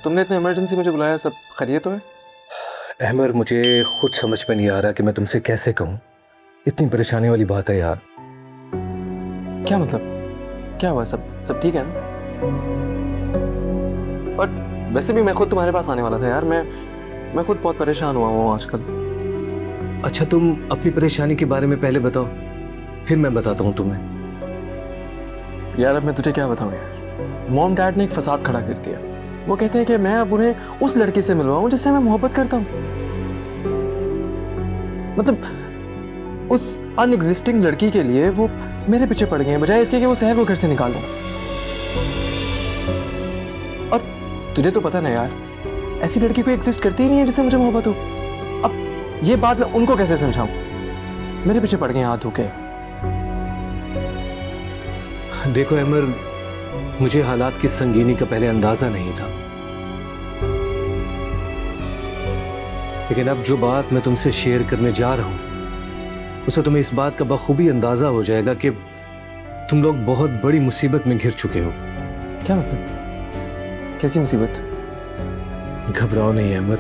तुमने इतने इमरजेंसी मुझे बुलाया, सब खैरियत तो है? अहमर, मुझे खुद समझ में नहीं आ रहा कि मैं तुमसे कैसे कहूँ। इतनी परेशानी वाली बात है यार। क्या मतलब? क्या हुआ? सब ठीक है ना? और वैसे भी मैं खुद तुम्हारे पास आने वाला था यार। मैं खुद बहुत परेशान हुआ हूँ आजकल। अच्छा, तुम अपनी परेशानी के बारे में पहले बताओ, फिर मैं बताता हूँ तुम्हें। यार अब मैं तुझे क्या बताऊँ यार। मॉम डैड ने एक फसाद खड़ा कर दिया। वो कहते हैं कि मैं अब उन्हें उस लड़की से मिलवाऊं जिससे मैं मोहब्बत करता हूँ। मतलब उस अनएग्जिस्टिंग लड़की के लिए वो मेरे पीछे पड़ गए हैं, बजाय इसके कि वो सहर को घर से निकाल दूं। और तुझे तो पता ना यार, ऐसी लड़की कोई एग्जिस्ट करती ही नहीं है जिससे मुझे मोहब्बत हो। अब ये बात मैं उनको कैसे समझाऊं? मेरे पीछे पड़ गए हैं हाथ धो के। देखो अमर, मुझे हालात की संगीनी का पहले अंदाजा नहीं था, लेकिन अब जो बात मैं तुमसे शेयर करने जा रहा हूं उससे तुम्हें इस बात का बखूबी अंदाजा हो जाएगा कि तुम लोग बहुत बड़ी मुसीबत में घिर चुके हो। क्या मतलब? कैसी मुसीबत? घबराओ नहीं अमर,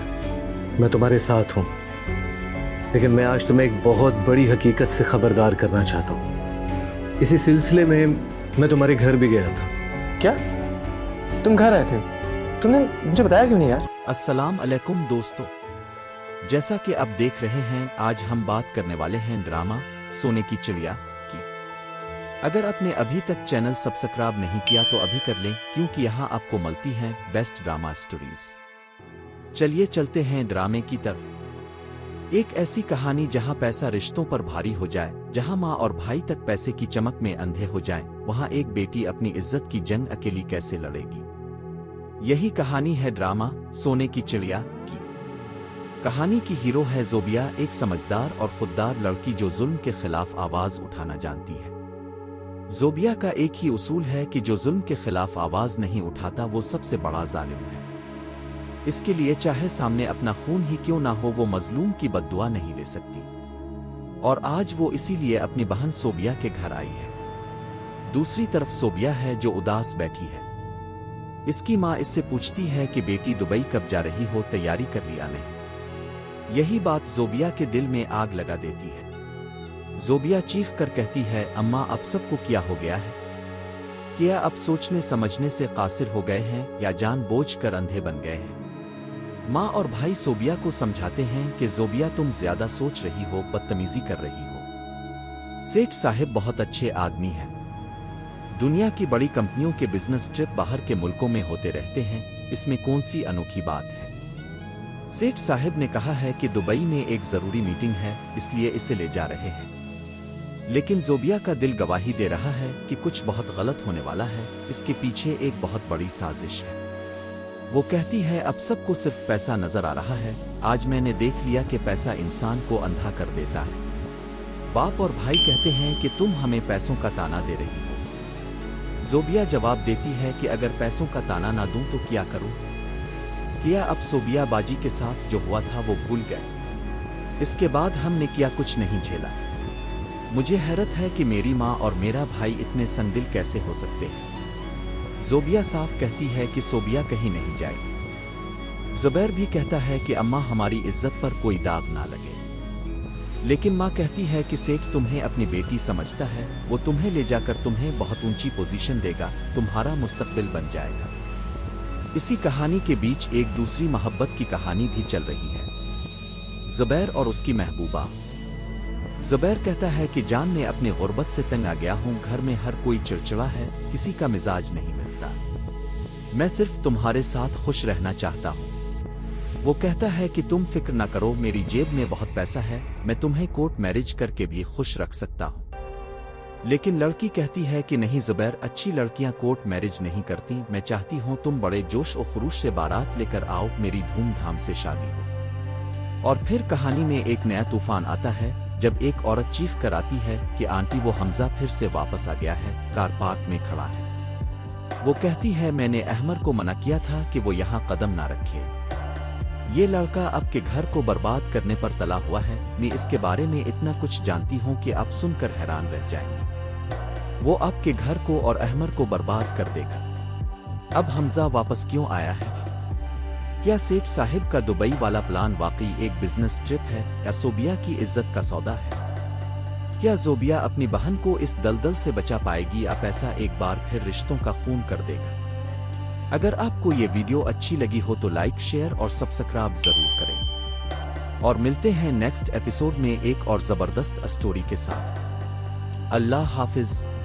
मैं तुम्हारे साथ हूं, लेकिन मैं आज तुम्हें एक बहुत बड़ी हकीकत से खबरदार करना चाहता हूं। इसी सिलसिले में मैं तुम्हारे घर भी गया था। क्या? तुम घर आए थे? तुमने मुझे बताया क्यों नहीं यार? अस्सलाम अलैकुम दोस्तों, जैसा कि आप देख रहे हैं आज हम बात करने वाले हैं ड्रामा सोने की चिड़िया की। अगर आपने अभी तक चैनल सब्सक्राइब नहीं किया तो अभी कर लें, क्योंकि यहाँ आपको मिलती हैं बेस्ट ड्रामा स्टोरीज। चलिए चलते हैं ड्रामे की तरफ। एक ऐसी कहानी जहां पैसा रिश्तों पर भारी हो जाए, जहां माँ और भाई तक पैसे की चमक में अंधे हो जाएं, वहां एक बेटी अपनी इज्जत की जंग अकेली कैसे लड़ेगी। यही कहानी है ड्रामा सोने की चिड़िया की। कहानी की हीरो है ज़ोबिया, एक समझदार और खुददार लड़की जो जुल्म के खिलाफ आवाज उठाना जानती है। ज़ोबिया का एक ही उसूल है कि जो जुल्म के खिलाफ आवाज नहीं उठाता वो सबसे बड़ा जालिम है। इसके लिए चाहे सामने अपना खून ही क्यों ना हो, वो मजलूम की बद्दुआ नहीं ले सकती। और आज वो इसीलिए अपनी बहन सोबिया के घर आई है। दूसरी तरफ सोबिया है जो उदास बैठी है। इसकी माँ इससे पूछती है कि बेटी दुबई कब जा रही हो, तैयारी कर लिया नहीं। यही बात ज़ोबिया के दिल में आग लगा देती है। ज़ोबिया चीख कर कहती है, अम्मा अब सबको क्या हो गया है? क्या अब सोचने समझने से कासिर हो गए हैं या जानबूझ कर अंधे बन गए हैं? माँ और भाई सोबिया को समझाते हैं कि ज़ोबिया तुम ज्यादा सोच रही हो, बदतमीजी कर रही हो। सेठ साहब बहुत अच्छे आदमी हैं। दुनिया की बड़ी कंपनियों के बिजनेस ट्रिप बाहर के मुल्कों में होते रहते हैं, इसमें कौन सी अनोखी बात है? सेठ साहब ने कहा है कि दुबई में एक जरूरी मीटिंग है, इसलिए इसे ले जा रहे हैं। लेकिन ज़ोबिया का दिल गवाही दे रहा है कि कुछ बहुत गलत होने वाला है, इसके पीछे एक बहुत बड़ी साजिश है। वो कहती है, अब सबको सिर्फ पैसा नजर आ रहा है, आज मैंने देख लिया कि पैसा इंसान को अंधा कर देता है। बाप और भाई कहते हैं कि तुम हमें पैसों का ताना दे रही हो। ज़ोबिया जवाब देती है कि अगर पैसों का ताना ना दूं तो क्या करूं? किया अब सोबिया बाजी के साथ जो हुआ था वो भूल गए। इसके बाद हमने किया कुछ नहीं झेला। मुझे हैरत है कि मेरी माँ और मेरा भाई इतने संदिल कैसे हो सकते हैं। ज़ोबिया साफ कहती है कि सोबिया कहीं नहीं जाएगी। ज़ुबैर भी कहता है कि अम्मा हमारी इज्जत पर कोई दाग ना लगे। लेकिन माँ कहती है कि सेठ तुम्हें अपनी बेटी समझता है, वो तुम्हें ले जाकर तुम्हें बहुत ऊंची पोजीशन देगा, तुम्हारा मुस्तकबिल बन जाएगा। इसी कहानी के बीच एक दूसरी मोहब्बत की कहानी भी चल रही है, ज़ुबैर और उसकी महबूबा। ज़ुबैर कहता है कि जान मैं अपनी गुर्बत से तंग आ गया हूँ, घर में हर कोई चिड़चिड़ा है, किसी का मिजाज नहीं मिलता, मैं सिर्फ तुम्हारे साथ खुश रहना चाहता हूँ। वो कहता है कि तुम फिक्र ना करो, मेरी जेब में बहुत पैसा है, मैं तुम्हें कोर्ट मैरिज करके भी खुश रख सकता हूँ। लेकिन लड़की कहती है कि नहीं ज़ुबैर, अच्छी लड़कियां कोर्ट मैरिज नहीं करती, मैं चाहती हूँ तुम बड़े जोश और खरूश से बारात लेकर आओ, मेरी धूमधाम से शादी हो। और फिर कहानी में एक नया तूफान आता है जब एक औरत चीख कर आती है कि आंटी वो हमजा फिर से वापस आ गया है, कार पार्क में खड़ा है। वो कहती है मैंने अहमर को मना किया था कि वो यहाँ कदम ना रखे। ये लड़का आपके घर को बर्बाद करने पर तला हुआ है, मैं इसके बारे में इतना कुछ जानती हूँ कि आप सुनकर हैरान रह जाएंगे। वो आपके घर को और अहमर को बर्बाद कर देगा। अब हमजा वापस क्यों आया है? क्या सेठ साहिब का दुबई वाला प्लान वाकई एक बिजनेस ट्रिप है या जोबिया की इज्जत का सौदा है? क्या जोबिया अपनी बहन को इस दलदल से बचा पाएगी या पैसा एक बार फिर रिश्तों का खून कर देगा? अगर आपको ये वीडियो अच्छी लगी हो तो लाइक, शेयर और सब्सक्राइब जरूर करें। और मिलते हैं नेक्स्ट एपिसोड में एक और जबरदस्त स्टोरी के साथ। अल्लाह हाफिज।